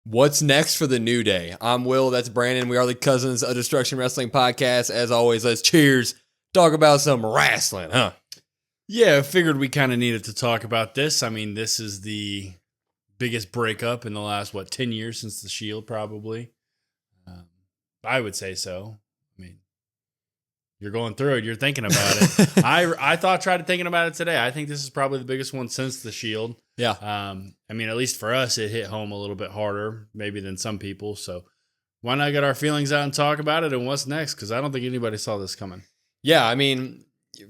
What's next for the New Day? I'm Will. That's Brandon. We are the Cousins of Destruction Wrestling Podcast. As always, let's cheers. Talk about some wrestling, huh? Yeah, I figured we kind of needed to talk about this. I mean, this is the biggest breakup in the last, 10 years since the Shield, probably. I would say so. I mean, you're going through it. You're thinking about it. tried thinking about it today. I think this is probably the biggest one since the Shield. Yeah. I mean, at least for us, it hit home a little bit harder, maybe than some people. So why not get our feelings out and talk about it and what's next? Because I don't think anybody saw this coming. Yeah, I mean,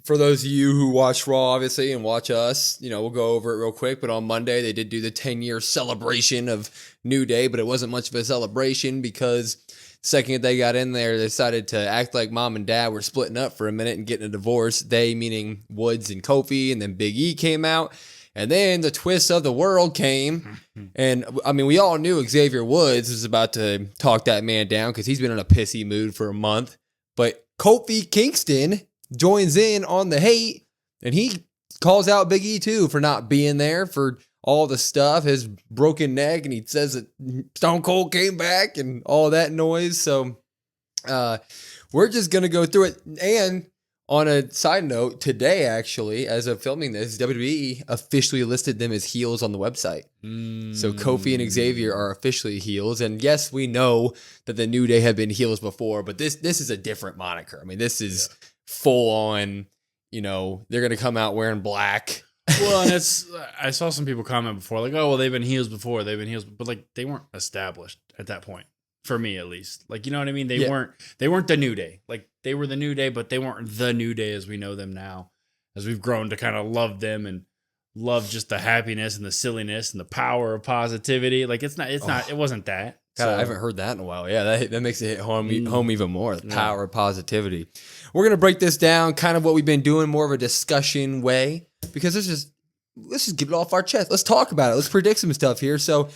for those of you who watch Raw, obviously, and watch us, we'll go over it real quick. But on Monday, they did do the 10-year celebration of New Day, but it wasn't much of a celebration because the second they got in there, they decided to act like mom and dad were splitting up for a minute and getting a divorce. They, meaning Woods and Kofi, and then Big E came out. And then the twist of the world came. And, I mean, we all knew Xavier Woods was about to talk that man down because he's been in a pissy mood for a month. But Kofi Kingston joins in on the hate, and he calls out Big E, too, for not being there for all the stuff, his broken neck, and he says that Stone Cold came back and all that noise. So we're just going to go through it. And on a side note, today, actually, as of filming this, WWE officially listed them as heels on the website. So Kofi and Xavier are officially heels. And yes, we know that the New Day have been heels before, but this is a different moniker. I mean, this is full on, they're going to come out wearing black. Well, and I saw some people comment before, like, oh, well, they've been heels before. They've been heels, but like they weren't established at that point. For me, at least. Like, you know what I mean? They weren't the New Day. Like, they were the New Day, but they weren't the New Day as we know them now. As we've grown to kind of love them and love just the happiness and the silliness and the power of positivity. Like, it wasn't that. God, I haven't heard that in a while. Yeah, that makes it hit home even more. The power of positivity. We're going to break this down, kind of what we've been doing, more of a discussion way, because let's just get it off our chest. Let's talk about it. Let's predict some stuff here. So,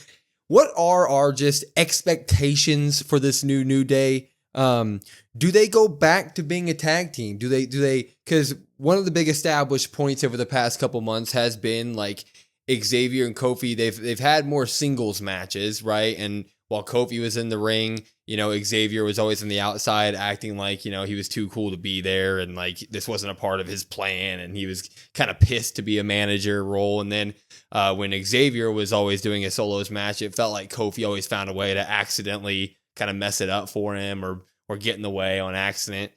what are our just expectations for this New Day? Do they go back to being a tag team? Do they, because one of the big established points over the past couple months has been like Xavier and Kofi, they've had more singles matches, right? And while Kofi was in the ring, Xavier was always on the outside acting like, he was too cool to be there and like this wasn't a part of his plan and he was kind of pissed to be a manager role. And then when Xavier was always doing a solos match, it felt like Kofi always found a way to accidentally kind of mess it up for him or get in the way on accident.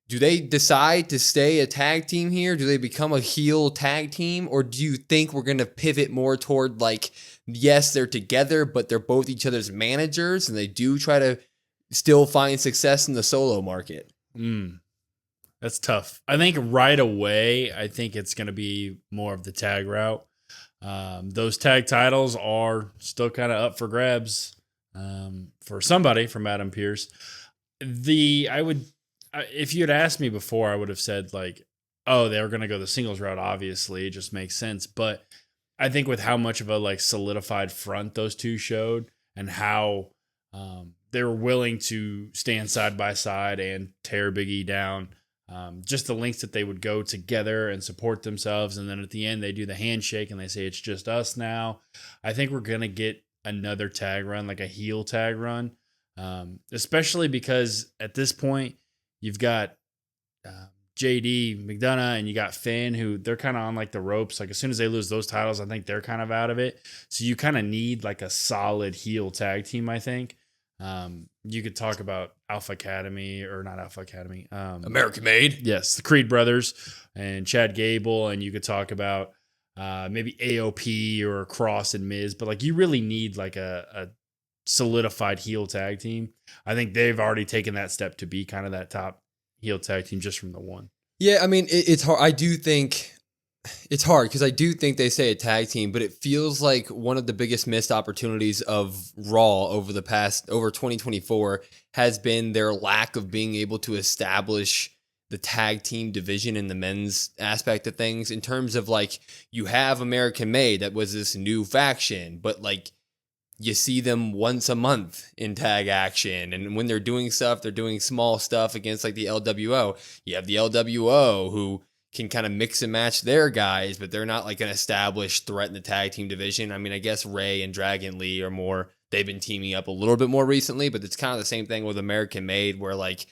Do they decide to stay a tag team here? Do they become a heel tag team? Or do you think we're going to pivot more toward like, yes, they're together, but they're both each other's managers and they do try to still find success in the solo market? That's tough. I think right away, it's going to be more of the tag route. Those tag titles are still kind of up for grabs for somebody from Adam Pearce. If you had asked me before, I would have said like, oh, they're going to go the singles route. Obviously, it just makes sense. But I think with how much of a like solidified front those two showed and how they were willing to stand side by side and tear Big E down, just the lengths that they would go together and support themselves. And then at the end, they do the handshake and they say, it's just us now. I think we're going to get another tag run, like a heel tag run, especially because at this point, you've got JD McDonough and you got Finn, who they're kind of on like the ropes. Like as soon as they lose those titles, I think they're kind of out of it. So you kind of need like a solid heel tag team, I think. You could talk about Alpha Academy or not Alpha Academy. American Made. Yes, the Creed brothers and Chad Gable. And you could talk about maybe AOP or Cross and Miz. But like you really need like a solidified heel tag team. I think they've already taken that step to be kind of that top heel tag team just from the one. Yeah, I mean, it's hard. I do think it's hard because I do think they say a tag team, but it feels like one of the biggest missed opportunities of Raw over 2024 has been their lack of being able to establish the tag team division in the men's aspect of things in terms of like you have American Made that was this new faction, but like you see them once a month in tag action. And when they're doing stuff, they're doing small stuff against like the LWO. You have the LWO who can kind of mix and match their guys, but they're not like an established threat in the tag team division. I mean, I guess Ray and Dragon Lee are more they've been teaming up a little bit more recently, but it's kind of the same thing with American Made where like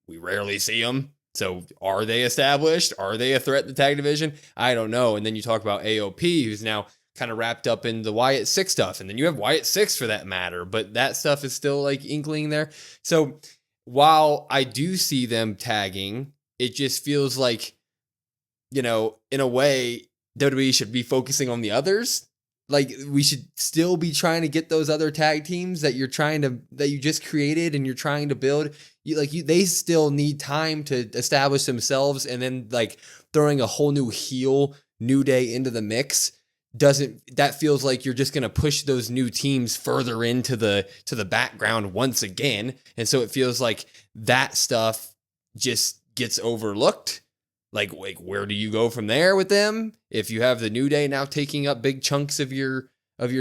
we rarely see them. So are they established? Are they a threat in the tag division? I don't know. And then you talk about AOP, who's now kind of wrapped up in the Wyatt Six stuff. And then you have Wyatt Six for that matter, but that stuff is still like inkling there. So while I do see them tagging, it just feels like, you know, in a way, WWE should be focusing on the others. Like we should still be trying to get those other tag teams that that you just created and you're trying to build. They still need time to establish themselves, and then like throwing a whole new heel New Day into the mix that feels like you're just going to push those new teams further into the background once again. And so it feels like that stuff just gets overlooked. Like where do you go from there with them? If you have the New Day now taking up big chunks of your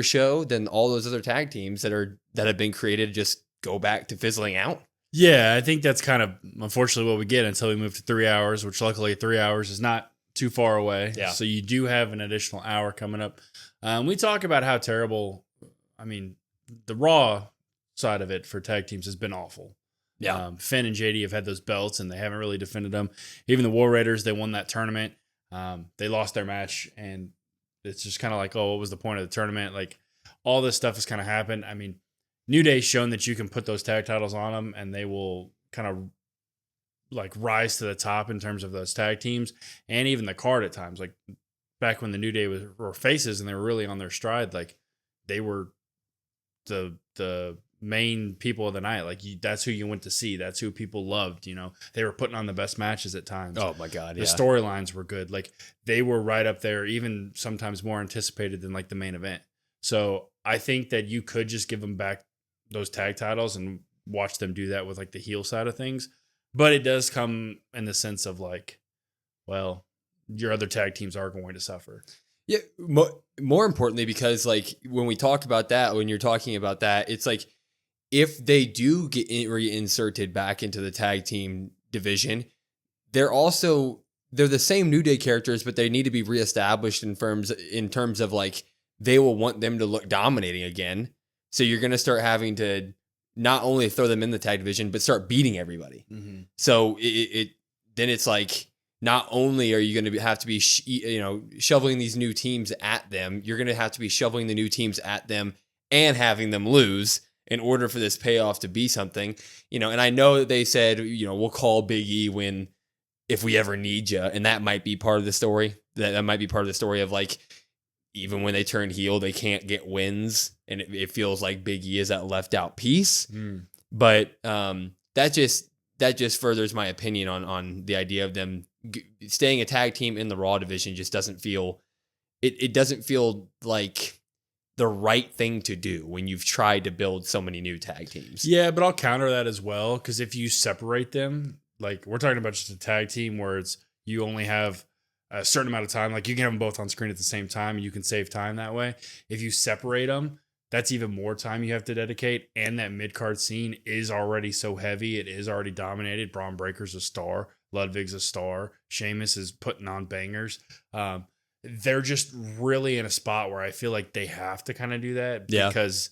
show, then all those other tag teams that have been created just go back to fizzling out. Yeah, I think that's kind of unfortunately what we get until we move to 3 hours, which luckily 3 hours is not too far away. Yeah. So you do have an additional hour coming up. We talk about how terrible, I mean, the Raw side of it for tag teams has been awful. Yeah. Finn and JD have had those belts and they haven't really defended them. Even the War Raiders, they won that tournament. They lost their match, and it's just kind of like, oh, what was the point of the tournament? Like all this stuff has kind of happened. I mean, New Day's shown that you can put those tag titles on them and they will kind of like rise to the top in terms of those tag teams and even the card at times. Like back when the New Day were faces and they were really on their stride, like they were the main people of the night. Like that's who you went to see. That's who people loved. You know, they were putting on the best matches at times. Oh my God. The storylines were good. Like they were right up there, even sometimes more anticipated than like the main event. So I think that you could just give them back those tag titles and watch them do that with like the heel side of things. But it does come in the sense of like, well, your other tag teams are going to suffer. Yeah. More importantly, because like when we talk about that, when you're talking about that, it's like if they do get reinserted back into the tag team division, they're the same New Day characters, but they need to be reestablished in terms of like they will want them to look dominating again. So you're going to start having to not only throw them in the tag division, but start beating everybody. Mm-hmm. So then it's like, not only are you going to have to be, shoveling these new teams at them, you're going to have to be shoveling the new teams at them and having them lose in order for this payoff to be something, and I know that they said, we'll call Big E if we ever need you. And that might be part of the story. That might be part of the story of like, even when they turn heel, they can't get wins. And it feels like Big E is that left out piece. Mm. But that just furthers my opinion on the idea of them staying a tag team in the Raw division. Just doesn't feel, it doesn't feel like the right thing to do when you've tried to build so many new tag teams. Yeah, but I'll counter that as well, because if you separate them, like we're talking about just a tag team where it's you only have a certain amount of time, like you can have them both on screen at the same time and you can save time that way. If you separate them, that's even more time you have to dedicate, and that mid-card scene is already so heavy. It is already dominated. Braun Breaker's a star. Ludwig's a star. Sheamus is putting on bangers. They're just really in a spot where I feel like they have to kind of do that because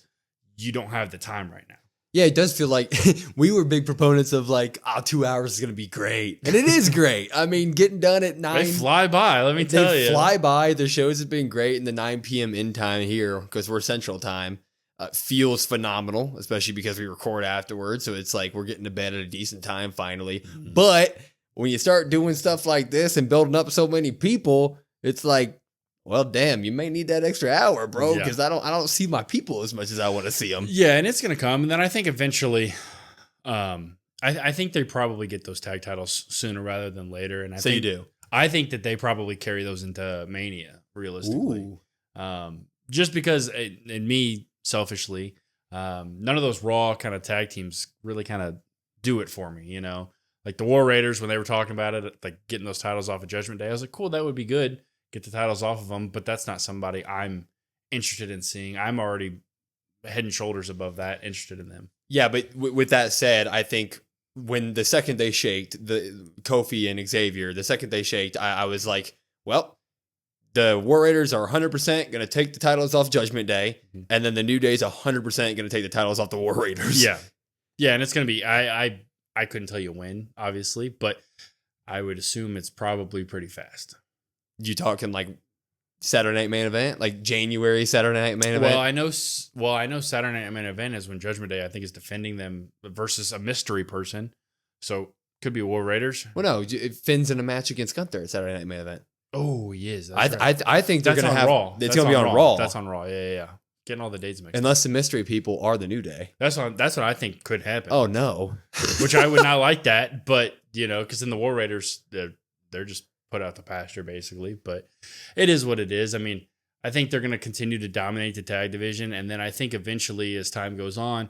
you don't have the time right now. Yeah, it does feel like we were big proponents of like, 2 hours is going to be great. And it is great. I mean, getting done at 9. They fly by, let me tell you. They fly by. The shows have been great. And the 9 p.m. end time here, because we're Central Time, feels phenomenal, especially because we record afterwards. So it's like we're getting to bed at a decent time finally. Mm-hmm. But when you start doing stuff like this and building up so many people, it's like, well, damn, you may need that extra hour, bro, because I don't see my people as much as I want to see them. Yeah, and it's going to come. And then I think eventually, I think they probably get those tag titles sooner rather than later. And you do. I think that they probably carry those into Mania, realistically. Just because, and me, selfishly, none of those Raw kind of tag teams really kind of do it for me, Like the War Raiders, when they were talking about it, like getting those titles off of Judgment Day, I was like, cool, that would be good. Get the titles off of them, but that's not somebody I'm interested in seeing. I'm already head and shoulders above that, interested in them. Yeah, but with that said, I think when the second they shaked the Kofi and Xavier, I was like, well, the War Raiders are 100% going to take the titles off Judgment Day, and then the New Day is 100% going to take the titles off the War Raiders. Yeah. Yeah, and it's going to be, I couldn't tell you when, obviously, but I would assume it's probably pretty fast. You talking like Saturday Night Main Event? Like January Saturday Night Main Event? Well, I know Saturday Night Main Event is when Judgment Day, I think, is defending them versus a mystery person. So, could be War Raiders. Well, no, Finn's in a match against Gunther at Saturday Night Main Event. Oh, he is. I think they're going to have Raw. It's going to be on Raw. That's on Raw. Yeah. Getting all the dates mixed. Unless the mystery people are the New Day. That's what I think could happen. Oh no. Which I would not like that, but because in the War Raiders, they're just put out the pasture basically. But it is what it is. I mean, I think they're going to continue to dominate the tag division, and then I think eventually, as time goes on,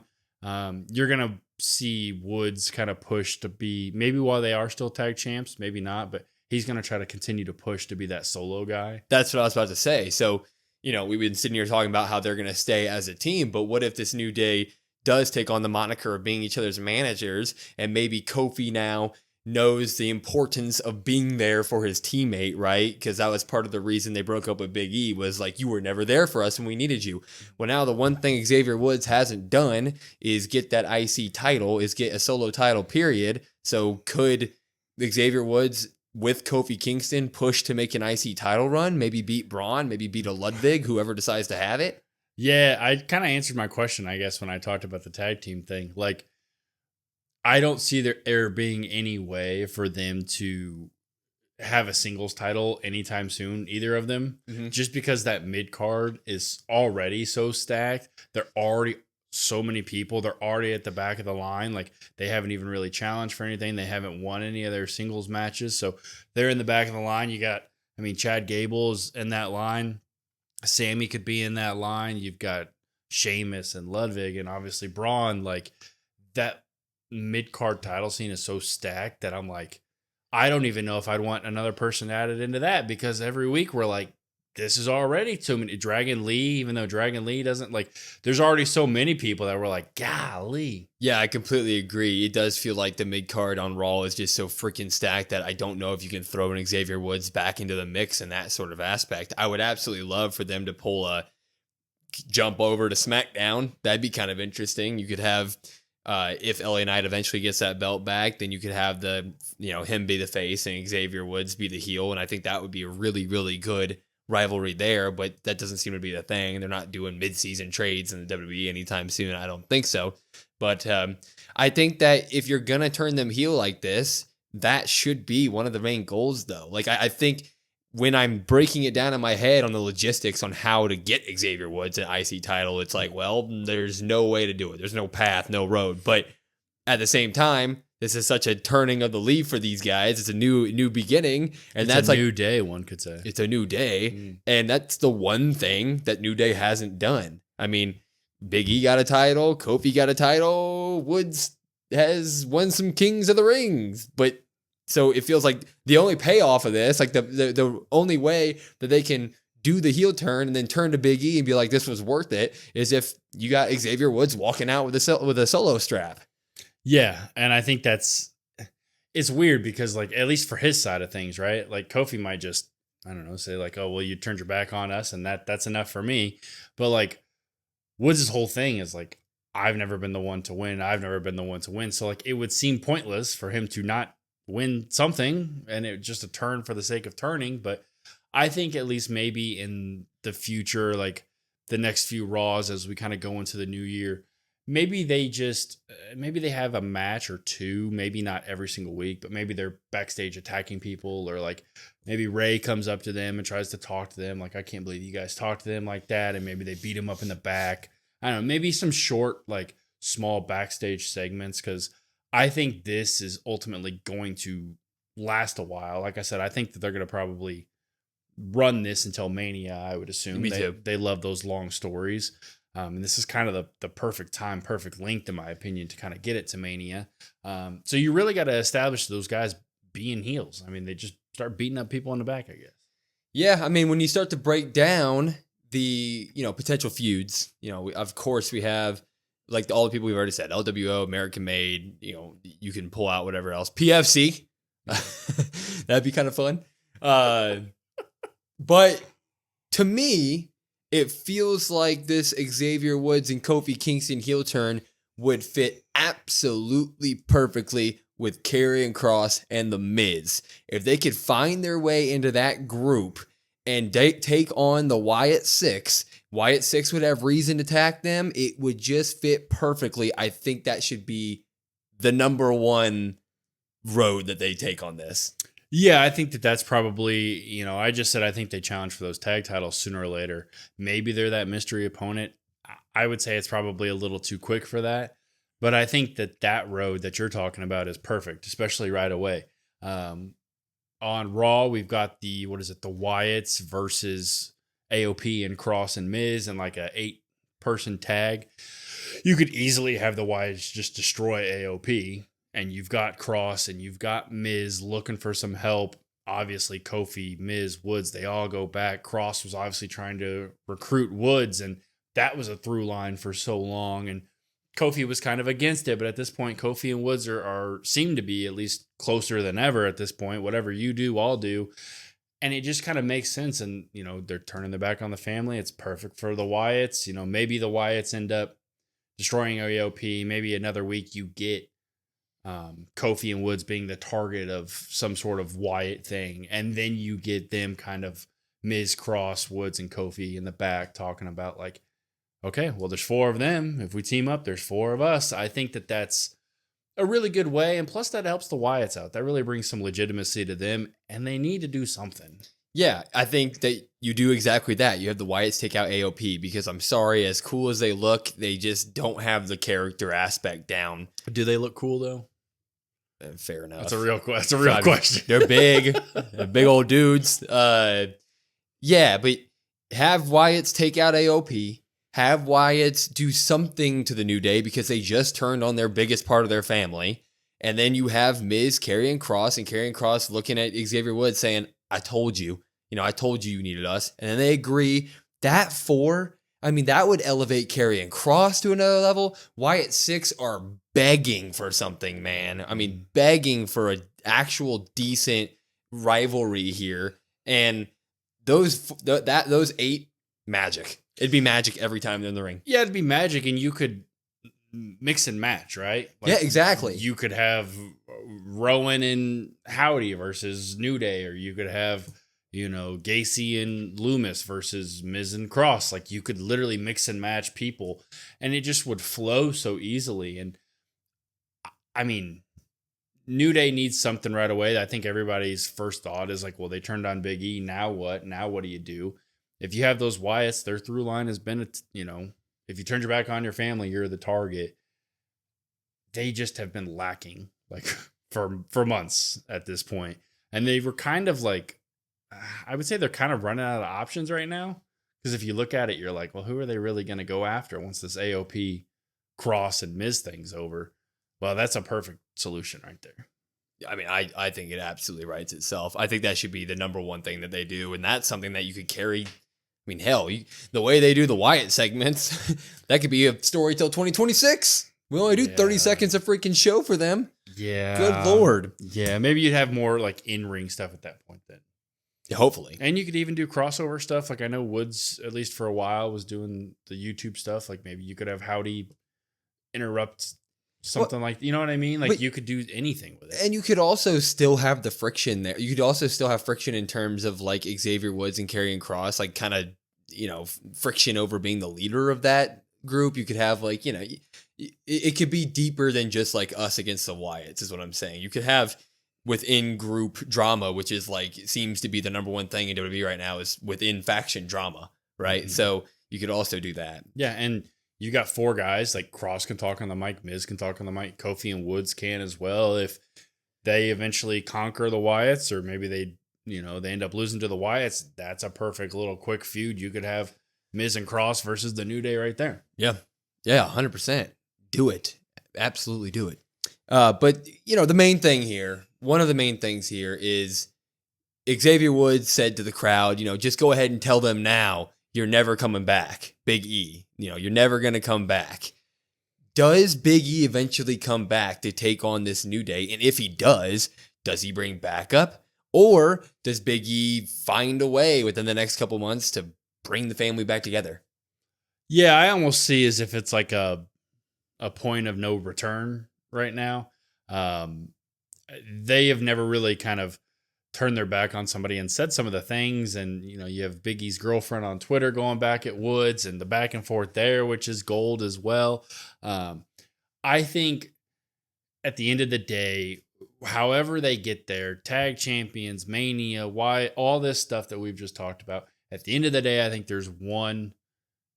you're going to see Woods kind of push to be, maybe while they are still tag champs, maybe not, but he's going to try to continue to push to be that solo guy. That's what I was about to say. So, we've been sitting here talking about how they're going to stay as a team, but what if this New Day does take on the moniker of being each other's managers, and maybe Kofi now knows the importance of being there for his teammate, right? Because that was part of the reason they broke up with Big E, was like, you were never there for us when we needed you. Well, now the one thing Xavier Woods hasn't done is get that IC title, is get a solo title, period. So could Xavier Woods with Kofi Kingston push to make an IC title run, maybe beat Braun, maybe beat a Ludwig, whoever decides to have it? Yeah, I kind of answered my question, I guess, when I talked about the tag team thing. Like, I don't see there being any way for them to have a singles title anytime soon, either of them, just because that mid card is already so stacked. They're already so many people. They're already at the back of the line. Like, they haven't even really challenged for anything. They haven't won any of their singles matches. So they're in the back of the line. You got, Chad Gable is in that line. Sammy could be in that line. You've got Sheamus and Ludwig and obviously Braun. Like, that mid-card title scene is so stacked that I'm like, I don't even know if I'd want another person added into that, because every week we're like, this is already too many. Dragon Lee, even though Dragon Lee doesn't, like, there's already so many people that we're like, golly. Yeah, I completely agree. It does feel like the mid-card on Raw is just so freaking stacked that I don't know if you can throw an Xavier Woods back into the mix in that sort of aspect. I would absolutely love for them to pull a jump over to SmackDown. That'd be kind of interesting. You could have, if LA Knight eventually gets that belt back, then you could have him be the face and Xavier Woods be the heel. And I think that would be a really, really good rivalry there, but that doesn't seem to be the thing. They're not doing mid-season trades in the WWE anytime soon. I don't think so. But I think that if you're going to turn them heel like this, that should be one of the main goals, though. Like, I think when I'm breaking it down in my head on the logistics on how to get Xavier Woods an IC title, it's like, well, there's no way to do it. There's no path, no road. But at the same time, this is such a turning of the leaf for these guys. It's a new beginning, and that's like a new day. One could say it's a new day, and that's the one thing that New Day hasn't done. I mean, Big E got a title, Kofi got a title, Woods has won some Kings of the Rings, but so it feels like the only payoff of this, like the only way that they can do the heel turn and then turn to Big E and be like, this was worth it, is if you got Xavier Woods walking out with a solo strap. Yeah, and I think it's weird because, like, at least for his side of things, right? Like, Kofi might just, I don't know, say like, oh, well, you turned your back on us and that's enough for me. But, like, Woods' whole thing is like, I've never been the one to win. I've never been the one to win. So, like, it would seem pointless for him to not win something and it just a turn for the sake of turning. But I think at least maybe in the future, like the next few Raws as we kind of go into the new year, maybe they have a match or two, maybe not every single week, but maybe they're backstage attacking people, or like maybe Ray comes up to them and tries to talk to them. Like, I can't believe you guys talk to them like that. And maybe they beat him up in the back. I don't know, maybe some short, like small backstage segments. Cause I think this is ultimately going to last a while. Like I said, I think that they're going to probably run this until Mania, I would assume. Me too. They love those long stories. And this is kind of the perfect time, perfect length, in my opinion, to kind of get it to Mania. So you really got to establish those guys being heels. I mean, they just start beating up people in the back, I guess. Yeah, I mean, when you start to break down the potential feuds, of course we have like all the people we've already said, LWO, American Made. You can pull out whatever else, PFC. That'd be kind of fun. But to me, it feels like this Xavier Woods and Kofi Kingston heel turn would fit absolutely perfectly with Karrion Kross and The Miz. If they could find their way into that group and take on the Wyatt Six would have reason to attack them. It would just fit perfectly. I think that should be the number one road that they take on this. Yeah, I think that's probably, I just said I think they challenge for those tag titles sooner or later. Maybe they're that mystery opponent. I would say it's probably a little too quick for that. But I think that road that you're talking about is perfect, especially right away. On Raw, we've got the Wyatts versus AOP and Cross and Miz and like a 8-person tag. You could easily have the Wyatts just destroy AOP, and you've got Cross and you've got Miz looking for some help. Obviously, Kofi, Miz, Woods, they all go back. Cross was obviously trying to recruit Woods, and that was a through line for so long. And Kofi was kind of against it, but at this point, Kofi and Woods seem to be at least closer than ever at this point. Whatever you do, I'll do. And it just kind of makes sense. And, they're turning their back on the family. It's perfect for the Wyatts. Maybe the Wyatts end up destroying AOP. Maybe another week you get Kofi and Woods being the target of some sort of Wyatt thing. And then you get them kind of Miz, Cross, Woods, and Kofi in the back talking about like, okay, well, there's 4 of them. If we team up, there's 4 of us. I think that's a really good way. And plus that helps the Wyatts out. That really brings some legitimacy to them, and they need to do something. Yeah, I think that you do exactly that. You have the Wyatts take out AOP because I'm sorry, as cool as they look, they just don't have the character aspect down. Do they look cool though? Fair enough. That's a real question. They're big. They're big old dudes. Yeah, but have Wyatts take out AOP. Have Wyatts do something to the New Day because they just turned on their biggest part of their family. And then you have Miz, Karrion Kross, and Karrion Kross looking at Xavier Woods saying, I told you. I told you needed us. And then they agree. That 4, that would elevate Karrion Kross to another level. Wyatt 6 are begging for something, man. Begging for an actual decent rivalry here. And those 8, magic. It'd be magic every time they're in the ring. Yeah, it'd be magic, and you could mix and match, right? Like, yeah, exactly. You could have Rowan and Howdy versus New Day, or you could have, Gacy and Loomis versus Miz and Cross. Like, you could literally mix and match people, and it just would flow so easily. And, New Day needs something right away. I think everybody's first thought is like, well, they turned on Big E. Now what? Now what do you do? If you have those Wyatts, their through line has been, if you turn your back on your family, you're the target. They just have been lacking like for months at this point. And they were kind of like, I would say they're kind of running out of options right now. Because if you look at it, you're like, well, who are they really going to go after once this AOP Cross and Miz thing's over? Well, that's a perfect solution right there. I think it absolutely writes itself. I think that should be the number one thing that they do. And that's something that you could carry. The way they do the Wyatt segments, that could be a story till 2026. We only do 30 seconds of freaking show for them. Yeah. Good Lord. Yeah. Maybe you'd have more like in-ring stuff at that point then. Yeah, hopefully. And you could even do crossover stuff. Like I know Woods, at least for a while, was doing the YouTube stuff. Like maybe you could have Howdy interrupt something like, you know what I mean? Like you could do anything with it. And you could also still have the friction there. You could also still have friction in terms of like Xavier Woods and Karrion Kross, like kind of, friction over being the leader of that group. You could have like, it could be deeper than just like us against the Wyatts is what I'm saying. You could have within group drama, which is like, seems to be the number one thing in WWE right now is within faction drama. Right. Mm-hmm. So you could also do that. Yeah. And you got 4 guys, like Cross can talk on the mic, Miz can talk on the mic, Kofi and Woods can as well. If they eventually conquer the Wyatts, or maybe they end up losing to the Wyatts, that's a perfect little quick feud. You could have Miz and Cross versus the New Day right there. Yeah. Yeah, 100%. Do it. Absolutely do it. But, the main thing here, one of the main things here is Xavier Woods said to the crowd, just go ahead and tell them now you're never coming back. Big E, you're never going to come back. Does Big E eventually come back to take on this New Day? And if he does he bring backup? Or does Big E find a way within the next couple months to bring the family back together. Yeah, I almost see as if it's like a point of no return right now. They have never really kind of turned their back on somebody and said some of the things. And, you have Big E's girlfriend on Twitter going back at Woods and the back and forth there, which is gold as well. I think at the end of the day, however they get there, tag champions, Mania, why all this stuff that we've just talked about, at the end of the day, I think there's one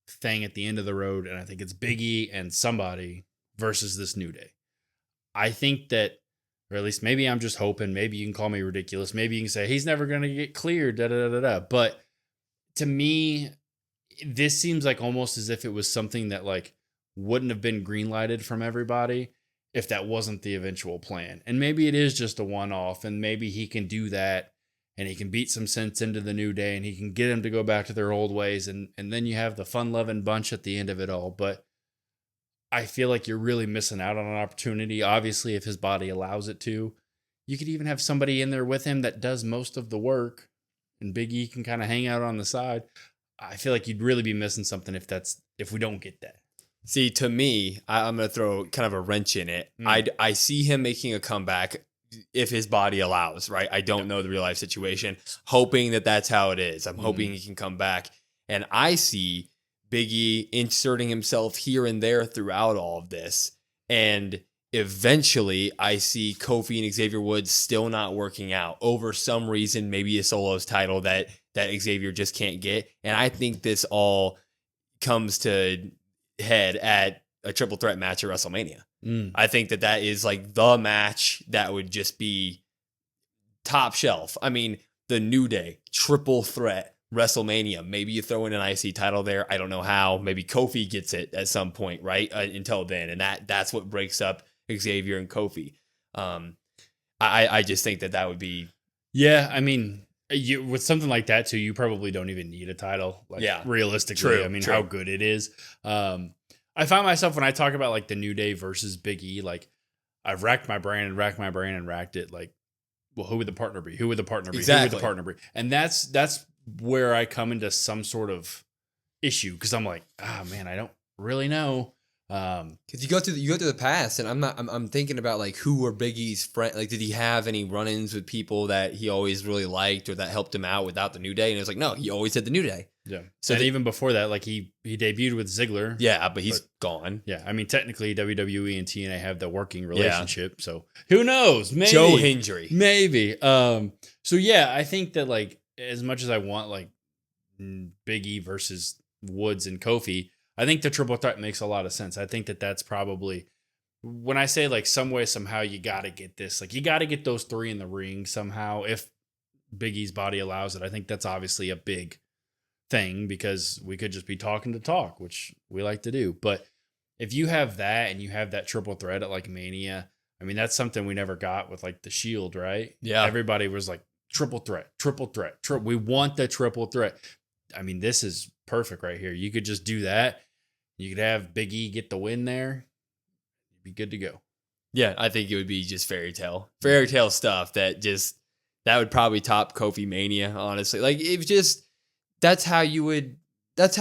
thing at the end of the road, and I think it's Big E and somebody versus this New Day. I think that, or at least maybe I'm just hoping, maybe you can call me ridiculous, maybe you can say he's never going to get cleared, but to me, this seems like almost as if it was something that like wouldn't have been greenlighted from everybody if that wasn't the eventual plan. And maybe it is just a one-off, and maybe he can do that and he can beat some sense into the New Day and he can get them to go back to their old ways. And then you have the fun-loving bunch at the end of it all. But I feel like you're really missing out on an opportunity. Obviously, if his body allows it to, you could even have somebody in there with him that does most of the work and Big E can kind of hang out on the side. I feel like you'd really be missing something if we don't get that. See, to me, I'm going to throw kind of a wrench in it. I see him making a comeback if his body allows, right? I don't know the real life situation, hoping that that's how it is. I'm hoping he can come back. And I see Big E inserting himself here and there throughout all of this. And eventually I see Kofi and Xavier Woods still not working out over some reason, maybe a solos title that Xavier just can't get. And I think this all comes to head at a triple threat match at WrestleMania. I think that is like the match that would just be top shelf. I mean, the New Day, triple threat, WrestleMania. Maybe you throw in an IC title there. I don't know how. Maybe Kofi gets it at some point, right? Until then. And that's what breaks up Xavier and Kofi. I just think that would be... Yeah, I mean... with something like that too, you probably don't even need a title. Like, realistically, true, I mean, how good it is. I find myself when I talk about like the New Day versus Big E, like I've racked my brain and racked it. Like, well, who would the partner be? Who would the partner be? Exactly. Who would the partner be? And that's where I come into some sort of issue because I'm like, man, I don't really know. Because you go through the past, and I'm thinking about like who were Big E's friends. Like, did he have any run-ins with people that he always really liked or that helped him out without the New Day? And it was like, no, he always had the New Day. Yeah. So even before that, like he debuted with Ziggler. Yeah, but he's gone. Yeah, I mean, technically WWE and TNA have the working relationship, so who knows? Maybe Joe Hendry, maybe. So yeah, I think that like as much as I want like Big E versus Woods and Kofi, I think the triple threat makes a lot of sense. I think that's probably when I say like some way, somehow you got to get this, like you got to get those three in the ring somehow. If Big E's body allows it, I think that's obviously a big thing because we could just be talking to talk, which we like to do. But if you have that and you have that triple threat at like Mania, I mean, that's something we never got with like the Shield, right? Yeah. Everybody was like triple threat. We want the triple threat. I mean, this is perfect right here. You could just do that. You could have Big E get the win there. You'd be good to go. Yeah, I think it would be just fairy tale stuff that would probably top Kofi Mania, honestly. Like, that's how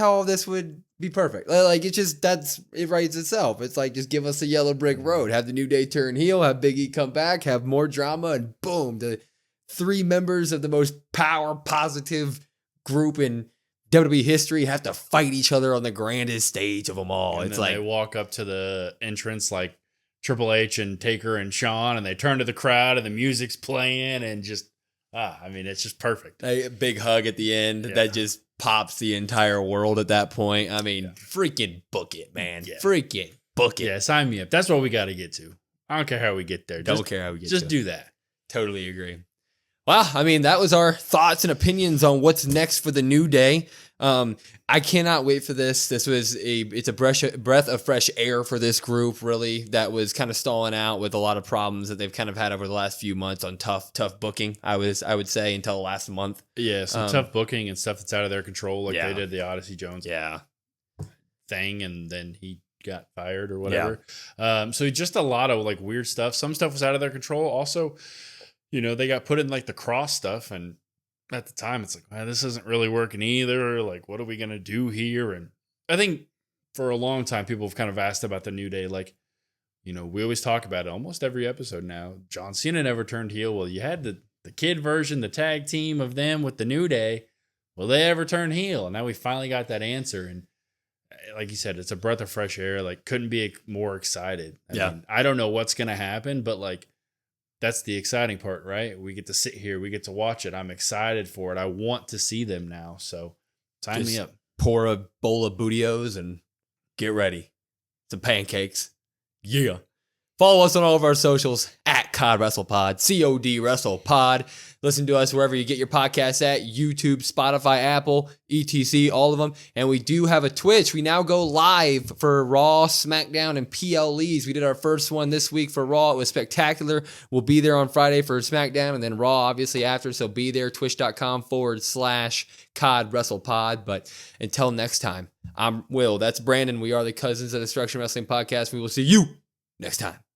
all this would be perfect. Like, it writes itself. It's like, just give us a yellow brick road, have the New Day turn heel, have Big E come back, have more drama, and boom, the three members of the most power positive group in WWE history have to fight each other on the grandest stage of them all. And it's like they walk up to the entrance like Triple H and Taker and Shawn, and they turn to the crowd and the music's playing and just, I mean, it's just perfect. A big hug at the end that just pops the entire world at that point. I mean, freaking book it, man. Yeah. Freaking book it. Yeah, sign me up. That's what we got to get to. I don't care how we get there. Don't care how we get Just do that. Totally agree. Well, I mean, that was our thoughts and opinions on what's next for the New Day. I cannot wait for this. This was it's a breath of fresh air for this group, really, that was kind of stalling out with a lot of problems that they've kind of had over the last few months on tough booking, I would say, until last month. Yeah, some tough booking and stuff that's out of their control, like they did the Odyssey Jones thing, and then he got fired or whatever. So just a lot of like weird stuff. Some stuff was out of their control. Also, they got put in like the Cross stuff, and at the time, it's like, man, this isn't really working either. Like, what are we going to do here? And I think for a long time, people have kind of asked about the New Day. Like, you know, we always talk about it almost every episode now. John Cena never turned heel. Well, you had the kid version, the tag team of them with the New Day. Will they ever turn heel? And now we finally got that answer. And like you said, it's a breath of fresh air. Like, couldn't be more excited. I mean, I don't know what's going to happen, but like, that's the exciting part, right? We get to sit here. We get to watch it. I'm excited for it. I want to see them now. So sign me up. Pour a bowl of Bootios and get ready. Some pancakes. Yeah. Follow us on all of our socials at COD WrestlePod, COD WrestlePod. Listen to us wherever you get your podcasts at, YouTube, Spotify, Apple, etc., all of them. And we do have a Twitch. We now go live for Raw, SmackDown, and PLEs. We did our first one this week for Raw. It was spectacular. We'll be there on Friday for SmackDown, and then Raw obviously after. So be there, twitch.com/COD WrestlePod. But until next time, I'm Will. That's Brandon. We are the Cousins of Destruction Wrestling Podcast. We will see you next time.